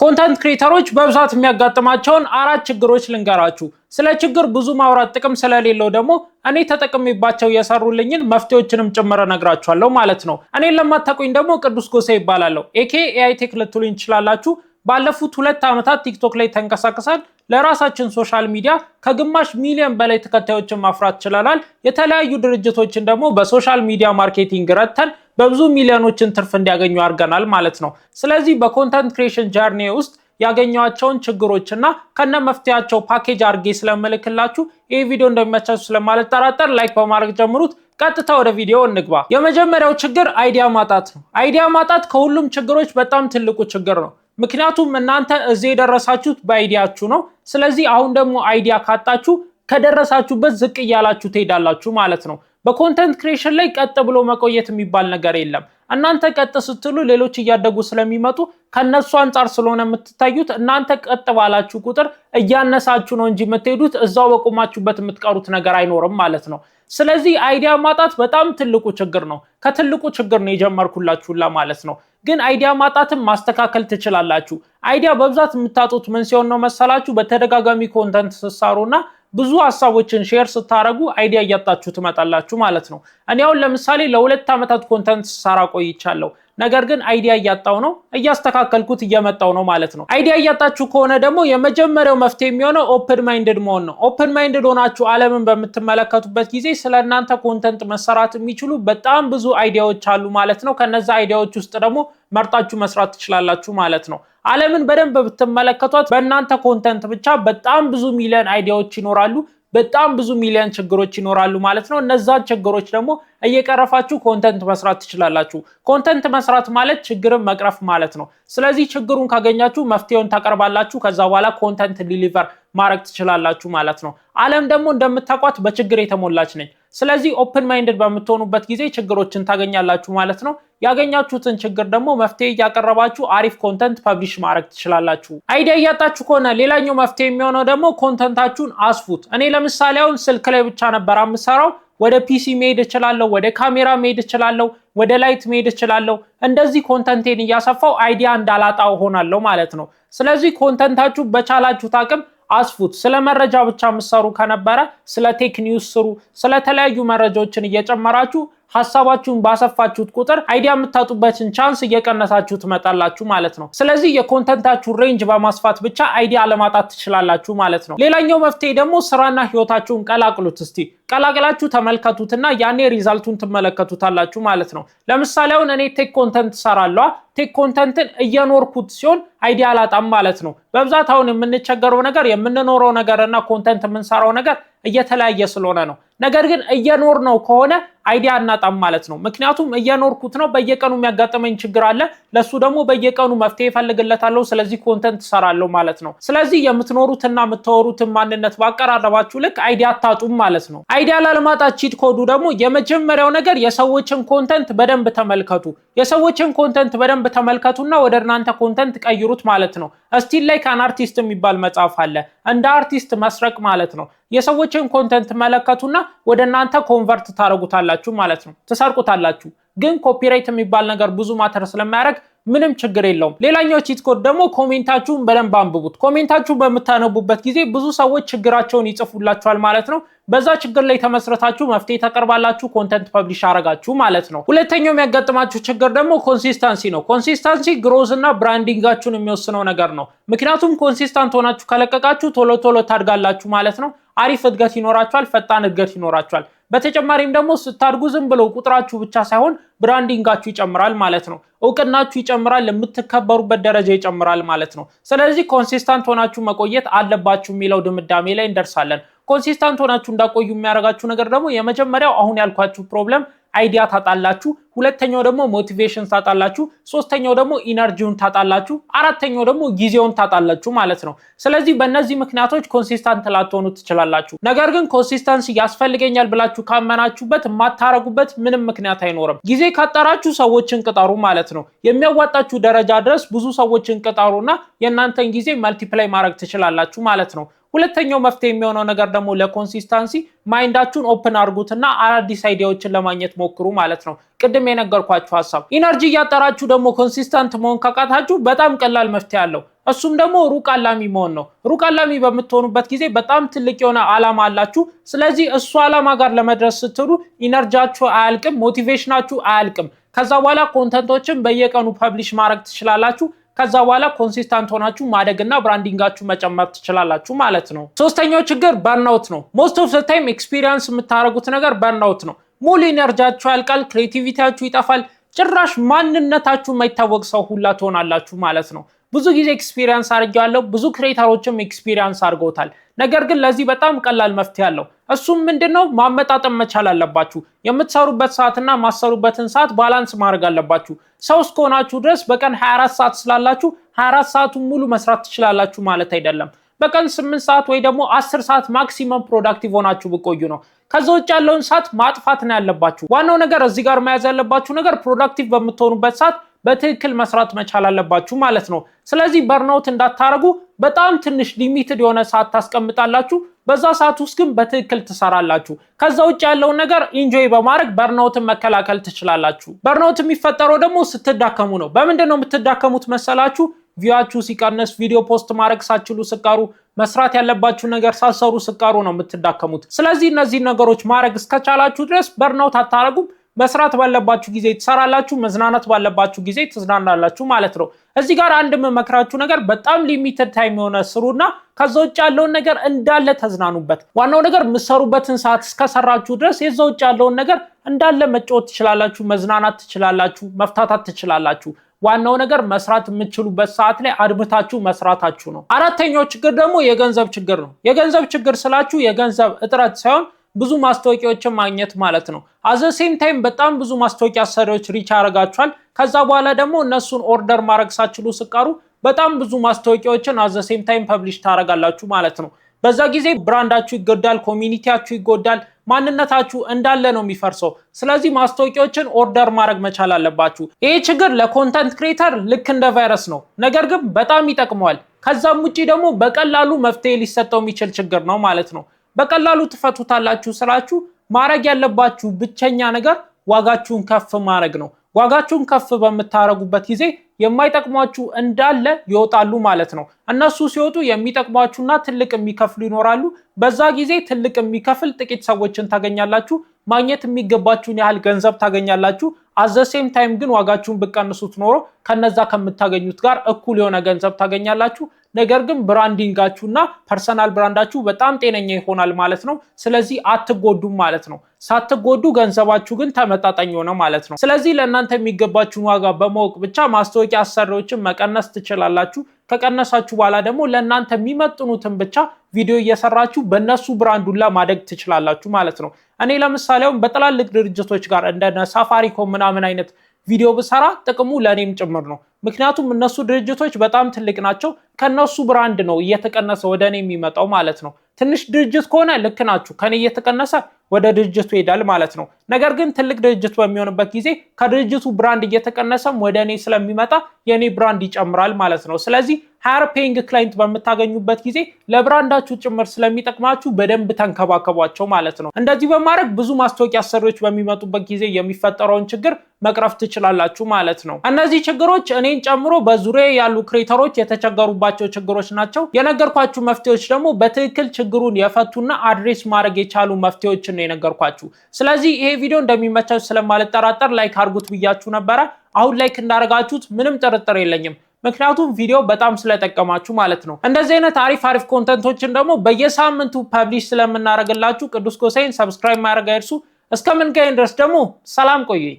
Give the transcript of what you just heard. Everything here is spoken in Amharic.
ኮንተንት ክሬተሮች በብዛት የሚያጋጥማቸውን አራት ችግሮች ልንገራችሁ። ስለ ችግር ብዙ ማውራት ጥቅም ስለሌለው ደግሞ እኔ ተጠቅሜባቸው የሰሩልኝን መፍትሄዎችንም ጭምር እነግራችኋለሁ ማለት ነው። እኔን ለማታውቁኝ ደግሞ ቅዱስ ጎሴ ይባላለሁ። ኤአይ ቴክ ልትሉኝ ትችላላችሁ። ባለፉት 2 ዓመታት ቲክቶክ ላይ ተንቀሳቅሰን ለራሳችን ሶሻል ሚዲያ ከግማሽ ሚሊዮን በላይ ተከታዮችን ማፍራት ችለናል። የተለያዩ ድርጅቶችን ደግሞ በሶሻል ሚዲያ ማርኬቲንግ ረድተን በብዙ ሚሊዮኖችን ትርፍ እንዲያገኙ አድርገናል ማለት ነው። ስለዚህ በኮንተንት ክሪኤሽን ጀርኒ ውስጥ ያገኘዋቸውን ችግሮችና ከነ መፍትሄያቸው ፓኬጅ አድርጌ ስለምልክላችሁ ይህ ቪዲዮ እንደሚመቻችሁ ስለማልጠራጠር ላይክ በማድረግ ጀምሩት። ቀጥታ ወደ ቪዲዮ እንግባ። የመጀመሪያው ችግር አይዲያ ማጣት ነው። አይዲያ ማጣት ከሁሉም ችግሮች በጣም ትልቁ ችግር ነው። ምክንያቱም እናንተ እዚህ የደረሳችሁት በአይዲያችሁ ነው። ስለዚህ አሁን ደግሞ አይዲያ ካጣችሁ ከደረሳችሁበት ዝቅ እያላችሁ ትሄዳላችሁ ማለት ነው። በኮንተንት ክሪኤሽን ላይ ቀጥ ብሎ መቆየት የሚባል ነገር የለም። እናንተ ቀጥ ስትሉ ሌሎች እያደጉ ስለሚመጡ ከነሱ አንጻር ስለሆነ የምትታዩት እናንተ ቀጥ ባላችሁ ቁጥር እያነሳችሁ ነው እንጂ የምትሄዱት እዛው በቆማችሁበት የምትቀሩት ነገር አይኖርም ማለት ነው። ስለዚህ አይዲያ ማጣት በጣም ትልቁ ችግር ነው። ከትልቁ ችግር ነው የጀመርኩላችሁላ ማለት ነው። ግን አይዲያ ማጣትን ማስተካከል ትችላላችሁ። አይዲያ በብዛት የምታጡት ምን ሲሆን ነው መሰላችሁ? በተደጋጋሚ ኮንተንት ስትሰሩና ብዙ ሀሳቦችን ሼር ስታረጉ አይዲያ እያጣችሁ ትመጣላችሁ ማለት ነው። እኔ አሁን ለምሳሌ ለ2 ዓመታት ኮንተንት ሰራ ቆይቻለሁ። ነገር ግን አይዲያ እያጣው ነው፣ እያስተካከልኩት እየመጣው ነው ማለት ነው። አይዲያ እያጣችሁ ከሆነ ደግሞ የመጀመሪያው መፍትሄ የሚሆነው ኦፕን ማይንድድ መሆን ነው። ኦፕን ማይንድድ ሆናችሁ ዓለምን በምትመለከቱበት ጊዜ ስለእናንተ ኮንተንት መሰራት የሚችሉ በጣም ብዙ አይዲያዎች አሉ ማለት ነው። ከነዛ አይዲያዎች ውስጥ ደግሞ መርጣችሁ መስራት ትችላላችሁ ማለት ነው። ዓለምን በደንብ ብትመለከቷት በእናንተ ኮንተንት ብቻ በጣም ብዙ ሚሊዮን አይዲያዎች ይኖራሉ። በጣም ብዙ ሚሊዮን ችግሮች ይኖራሉ ማለት ነው። እነዛን ችግሮች ደግሞ እየቀረፋችሁ ኮንተንት መስራት ትችላላችሁ። ኮንተንት መስራት ማለት ችግርን መቅረፍ ማለት ነው። ስለዚህ ችግሩን ካገኛችሁ መፍትሄውን ታቀርባላችሁ። ከዛ በኋላ ኮንተንት ዲሊቨር ማድረግ ትችላላችሁ ማለት ነው። ዓለም ደግሞ እንደምታውቋት በችግር የተሞላች ነች። ስለዚህ ኦፕን ማይንድድ በምትሆኑበት ጊዜ ችግሮችን ታገኛላችሁ ማለት ነው። ያገኛችሁትን ችግር ደግሞ መፍትሄ እያቀረባችሁ አሪፍ ኮንተንት ፐብሊሽ ማድረግ ትችላላችሁ። አይዲያ እያጣችሁ ከሆነ ሌላኛው መፍትሄ የሚሆነው ደግሞ ኮንተንታችሁን አስፉት። እኔ ለምሳሌ አሁን ስልክ ላይ ብቻ ነበር የምሰራው። ወደ ፒሲ መሄድ እችላለሁ፣ ወደ ካሜራ መሄድ እችላለሁ፣ ወደ ላይት መሄድ እችላለሁ። እንደዚህ ኮንተንቴን እያሰፋው አይዲያ እንዳላጣ ሆናለሁ ማለት ነው። ስለዚህ ኮንተንታችሁ በቻላችሁት አቅም አስፉት። ስለ መረጃ ብቻ የምትሰሩ ከነበረ ስለ ቴክ ኒውስ ስሩ። ስለተለያዩ መረጃዎችን እየጨመራችሁ ሐሳባችሁን ባሰፋችሁት ቁጥር አይዲያ የምታጡበትን ቻንስ እየቀነሳችሁ ትመጣላችሁ ማለት ነው። ስለዚህ የኮንተንታችሁ ሬንጅ በማስፋት ብቻ አይዲያ ለማጣት ትችላላችሁ ማለት ነው። ሌላኛው መፍትሄ ደግሞ ስራና ህይወታችሁን ቀላቅሉት። እስቲ ቀላቅላችሁ ተመልከቱትና ያኔ ሪዛልቱን ትመለከቱታላችሁ ማለት ነው። ለምሳሌ አሁን እኔ ቴክ ኮንተንት ሰራለሁ። ቴክ ኮንተንትን እየኖርኩት ሲሆን አይዲያ አላጣም ማለት ነው። በብዛት አሁን የምንቸገረው ነገር የምንኖረው ነገርና ኮንተንት የምንሰራው ነገር እየተለያየ ስለሆነ ነው። ነገር ግን እየኖር ነው ከሆነ አይዲያ እናጣም ማለት ነው። ምክንያቱም እየኖርኩት ነው። በየቀኑ የሚያጋጥመኝ ችግር አለ፣ ለሱ ደግሞ በየቀኑ መፍትሄ እፈልግለታለሁ። ስለዚህ ኮንተንት ሰራለሁ ማለት ነው። ስለዚህ የምትኖሩትና የምታወሩትን ማንነት ባቀራረባችሁ ልክ አይዲያ አታጡም ማለት ነው። አይዲያ ላለማጣት ቺት ኮዱ ደግሞ የመጀመሪያው ነገር የሰዎችን ኮንተንት በደንብ ተመልከቱ። የሰዎችን ኮንተንት በደንብ ተመልከቱና ወደ እናንተ ኮንተንት ቀይሩት ማለት ነው። ስቲል ላይክ አን አርቲስት የሚባል መጽሐፍ አለ። እንደ አርቲስት መስረቅ ማለት ነው። የሰዎችን ኮንተንት መለከቱና ወደ እናንተ ኮንቨርት ታረጉታላችሁ ማለት ነው። ትሰርቁታላችሁ። ግን ኮፒራይት የሚባል ነገር ብዙ ማተር ስለማያደርግ ምንም ችግር የለውም። ሌላኛው ቺት ኮድ ደግሞ ኮሜንታችሁን በደንብ አንብቡት። ኮሜንታችሁን በምታነቡበት ጊዜ ብዙ ሰዎች ችግራቸውን ይጽፉላችኋል ማለት ነው። በዛ ችግር ላይ ተመስረታችሁ መፍትሄ ተቀርባላችሁ፣ ኮንተንት ፐብሊሽ አረጋችሁ ማለት ነው። ሁለተኛው የሚያጋጥማችሁ ችግር ደግሞ ኮንሲስተንሲ ነው። ኮንሲስተንሲ ግሮዝ እና ብራንዲንጋችሁን የሚወስነው ነገር ነው። ምክንያቱም ኮንሲስተንት ሆናችሁ ከለቀቃችሁ ቶሎ ቶሎ ታድጋላችሁ ማለት ነው። አሪፍ እድገት ይኖራችኋል፣ ፈጣን እድገት ይኖራችኋል። በተጨማሪም ደግሞ ስታድጉ ዝም ብለው ቁጥራችሁ ብቻ ሳይሆን ብራንዲንጋችሁ ይጨምራል ማለት ነው። እውቅናችሁ ይጨምራል፣ የምትከበሩበት ደረጃ ይጨምራል ማለት ነው። ስለዚህ ኮንሲስተንት ሆናችሁ መቆየት አለባችሁ የሚለው ድምዳሜ ላይ እንደርሳለን። ኮንሲስተንት ሆናችሁ እንዳቆዩ የሚያደርጋችሁ ነገር ደግሞ የመጀመሪያው አሁን ያልኳችሁ ፕሮብለም አይዲያ ታጣላችሁ። ሁለተኛው ደግሞ ሞቲቬሽን ታጣላችሁ። ሶስተኛው ደግሞ ኢነርጂውን ታጣላችሁ። አራተኛው ደግሞ ጊዜውን ታጣላችሁ ማለት ነው። ስለዚህ በእነዚህ ምክንያቶች ኮንሲስተንት ላትሆኑ ትችላላችሁ። ነገር ግን ኮንሲስተንሲ ያስፈልገኛል ብላችሁ ካመናችሁበት የማታረጉበት ምንም ምክንያት አይኖርም። ጊዜ ካጠራችሁ ሰዎችን ቅጠሩ ማለት ነው። የሚያዋጣችሁ ደረጃ ድረስ ብዙ ሰዎችን ቅጠሩና የእናንተን ጊዜ መልቲፕላይ ማድረግ ትችላላችሁ ማለት ነው። ሁለተኛው መፍትሄ የሚሆነው ነገር ደግሞ ለኮንሲስተንሲ ማይንዳችሁን ኦፕን አድርጉትና አዳዲስ አይዲያዎችን ለማግኘት ሞክሩ ማለት ነው። ቅድም የነገርኳችሁ ሐሳብ ኢነርጂ ያጠራችሁ ደግሞ ኮንሲስተንት መሆን ካቃታችሁ በጣም ቀላል መፍትሄ አለው። እሱም ደግሞ ሩቅ አላሚ መሆን ነው። ሩቅ አላሚ በምትሆኑበት ጊዜ በጣም ትልቅ የሆነ ዓላማ አላችሁ። ስለዚህ እሱ ዓላማ ጋር ለመድረስ ስትሉ ኢነርጂያችሁ አያልቅም፣ ሞቲቬሽናችሁ አያልቅም። ከዛ በኋላ ኮንተንቶችን በየቀኑ ፐብሊሽ ማድረግ ትችላላችሁ። ከዛ በኋላ ኮንሲስታንት ሆናችሁ ማደግና ብራንዲንጋችሁ መጨመር ትችላላችሁ ማለት ነው። ሶስተኛው ችግር በርናውት ነው። ሞስት ኦፍ ዘ ታይም ኤክስፒሪየንስ የምታደርጉት ነገር በርናውት ነው። ሙሉ ኢነርጂያችሁ ያልቃል፣ ክሬቲቪቲያችሁ ይጠፋል፣ ጭራሽ ማንነታችሁ የማይታወቅ ሰው ሁላ ትሆናላችሁ ማለት ነው። ብዙ ጊዜ ኤክስፒሪየንስ አድርጌዋለሁ፣ ብዙ ክሬተሮችም ኤክስፒሪየንስ አድርገውታል። ነገር ግን ለዚህ በጣም ቀላል መፍትሄ አለው። እሱም ምንድነው? ማመጣጠም መቻል አለባችሁ። የምትሰሩበት ሰዓትና ማሰሩበትን ሰዓት ባላንስ ማድረግ አለባችሁ። ሰው እስከሆናችሁ ድረስ በቀን 24 ሰዓት ስላላችሁ 24 ሰዓቱን ሙሉ መስራት ትችላላችሁ ማለት አይደለም። በቀን 8 ሰዓት ወይ ደግሞ 10 ሰዓት ማክሲመም ፕሮዳክቲቭ ሆናችሁ ብቆዩ ነው። ከዛ ውጭ ያለውን ሰዓት ማጥፋት ነው ያለባችሁ። ዋናው ነገር እዚህ ጋር መያዝ ያለባችሁ ነገር ፕሮዳክቲቭ በምትሆኑበት ሰዓት በትክክል መስራት መቻል አለባችሁ ማለት ነው። ስለዚህ በርናውት እንዳታረጉ በጣም ትንሽ ሊሚትድ የሆነ ሰዓት ታስቀምጣላችሁ። በዛ ሰዓት ውስጥ ግን በትክክል ትሰራላችሁ። ከዛ ውጭ ያለውን ነገር ኢንጆይ በማድረግ በርናውትን መከላከል ትችላላችሁ። በርናውት የሚፈጠረው ደግሞ ስትዳከሙ ነው። በምንድነው የምትዳከሙት መሰላችሁ? ቪዋችሁ ሲቀንስ፣ ቪዲዮ ፖስት ማድረግ ሳትችሉ ስቀሩ፣ መስራት ያለባችሁ ነገር ሳትሰሩ ስቀሩ ነው የምትዳከሙት። ስለዚህ እነዚህ ነገሮች ማድረግ እስከቻላችሁ ድረስ በርናውት አታረጉም። መስራት ባለባችሁ ጊዜ ትሰራላችሁ፣ መዝናናት ባለባችሁ ጊዜ ትዝናናላችሁ ማለት ነው። እዚህ ጋር አንድ መመክራችሁ ነገር በጣም ሊሚትድ ታይም የሆነ ስሩና ከዛ ውጭ ያለውን ነገር እንዳለ ተዝናኑበት። ዋናው ነገር የምትሰሩበትን ሰዓት እስከሰራችሁ ድረስ የዛ ውጭ ያለውን ነገር እንዳለ መጫወት ትችላላችሁ፣ መዝናናት ትችላላችሁ፣ መፍታታት ትችላላችሁ። ዋናው ነገር መስራት የምትችሉበት ሰዓት ላይ አድምታችሁ መስራታችሁ ነው። አራተኛው ችግር ደግሞ የገንዘብ ችግር ነው። የገንዘብ ችግር ስላችሁ የገንዘብ እጥረት ሳይሆን ብዙ ማስታወቂያዎችን ማግኘት ማለት ነው። አዘ ሴም ታይም በጣም ብዙ ማስታወቂያ ሰሪዎች ሪች ያደርጋችኋል። ከዛ በኋላ ደግሞ እነሱን ኦርደር ማድረግ ሳትችሉ ስቀሩ በጣም ብዙ ማስታወቂያዎችን አዘ ሴም ታይም ፐብሊሽ ታደርጋላችሁ ማለት ነው። በዛ ጊዜ ብራንዳችሁ ይጎዳል፣ ኮሚኒቲያችሁ ይጎዳል፣ ማንነታችሁ እንዳለ ነው የሚፈርሰው። ስለዚህ ማስታወቂያዎችን ኦርደር ማድረግ መቻል አለባችሁ። ይሄ ችግር ለኮንተንት ክሬተር ልክ እንደ ቫይረስ ነው፣ ነገር ግን በጣም ይጠቅመዋል። ከዛም ውጪ ደግሞ በቀላሉ መፍትሄ ሊሰጠው የሚችል ችግር ነው ማለት ነው። በቀላሉ ትፈቱታላችሁ ስላችሁ ማድረግ ያለባችሁ ብቸኛ ነገር ዋጋችሁን ከፍ ማድረግ ነው። ዋጋችሁን ከፍ በምታረጉበት ጊዜ የማይጠቅሟችሁ እንዳለ ይወጣሉ ማለት ነው። እነሱ ሲወጡ የሚጠቅሟችሁና ትልቅ የሚከፍሉ ይኖራሉ። በዛ ጊዜ ትልቅ የሚከፍል ጥቂት ሰዎችን ታገኛላችሁ። ማግኘት የሚገባችሁን ያህል ገንዘብ ታገኛላችሁ። አዘ ሴም ታይም ግን ዋጋችሁን ብቀንሱት ኖሮ ከነዛ ከምታገኙት ጋር እኩል የሆነ ገንዘብ ታገኛላችሁ። ነገር ግን ብራንዲንጋችሁና ፐርሰናል ብራንዳችሁ በጣም ጤነኛ ይሆናል ማለት ነው። ስለዚህ አትጎዱም ማለት ነው። ሳትጎዱ ገንዘባችሁ ግን ተመጣጣኝ ሆነ ማለት ነው። ስለዚህ ለእናንተ የሚገባችሁን ዋጋ በማወቅ ብቻ ማስታወቂያ አሰሪዎችን መቀነስ ትችላላችሁ። ከቀነሳችሁ በኋላ ደግሞ ለእናንተ የሚመጥኑትን ብቻ ቪዲዮ እየሰራችሁ በእነሱ ብራንዱላ ማደግ ትችላላችሁ ማለት ነው። እኔ ለምሳሌ በትላልቅ ድርጅቶች ጋር እንደ ሳፋሪኮም ምናምን አይነት ቪዲዮ ብሰራ ጥቅሙ ለእኔም ጭምር ነው። ምክንያቱም እነሱ ድርጅቶች በጣም ትልቅ ናቸው። ከነሱ ብራንድ ነው እየተቀነሰ ወደ እኔ የሚመጣው ማለት ነው። ትንሽ ድርጅት ከሆነ ልክ ናችሁ፣ ከኔ እየተቀነሰ ወደ ድርጅቱ ይሄዳል ማለት ነው። ነገር ግን ትልቅ ድርጅት በሚሆንበት ጊዜ ከድርጅቱ ብራንድ እየተቀነሰም ወደ እኔ ስለሚመጣ የኔ ብራንድ ይጨምራል ማለት ነው። ስለዚህ ሃየር ፔይንግ ክላይንት በምታገኙበት ጊዜ ለብራንዳችሁ ጭምር ስለሚጠቅማችሁ በደንብ ተንከባከቧቸው ማለት ነው። እንደዚህ በማድረግ ብዙ ማስታወቂያ አሰሪዎች በሚመጡበት ጊዜ የሚፈጠረውን ችግር መቅረፍ ትችላላችሁ ማለት ነው። እነዚህ ችግሮች እኔን ጨምሮ በዙሪያ ያሉ ክሬተሮች የተቸገሩባቸው ችግሮች ናቸው። የነገርኳችሁ መፍትሄዎች ደግሞ በትክክል ችግሩን የፈቱና አድሬስ ማድረግ የቻሉ መፍትሄዎችን ነው የነገርኳችሁ። ስለዚህ ይሄ ቪዲዮ እንደሚመቻችሁ ስለማልጠራጠር ላይክ አድርጉት ብያችሁ ነበረ። አሁን ላይክ እንዳደረጋችሁት ምንም ጥርጥር የለኝም። ምክንያቱም ቪዲዮ በጣም ስለጠቀማችሁ ማለት ነው። እንደዚህ አይነት አሪፍ ኮንተንቶችን ደግሞ በየሳምንቱ ፐብሊሽ ስለምናደርግላችሁ ቅዱስ ጎሳዬን ሰብስክራይብ ማድረግ አይርሱ። እስከምንገናኝ ድረስ ደግሞ ሰላም ቆዩኝ።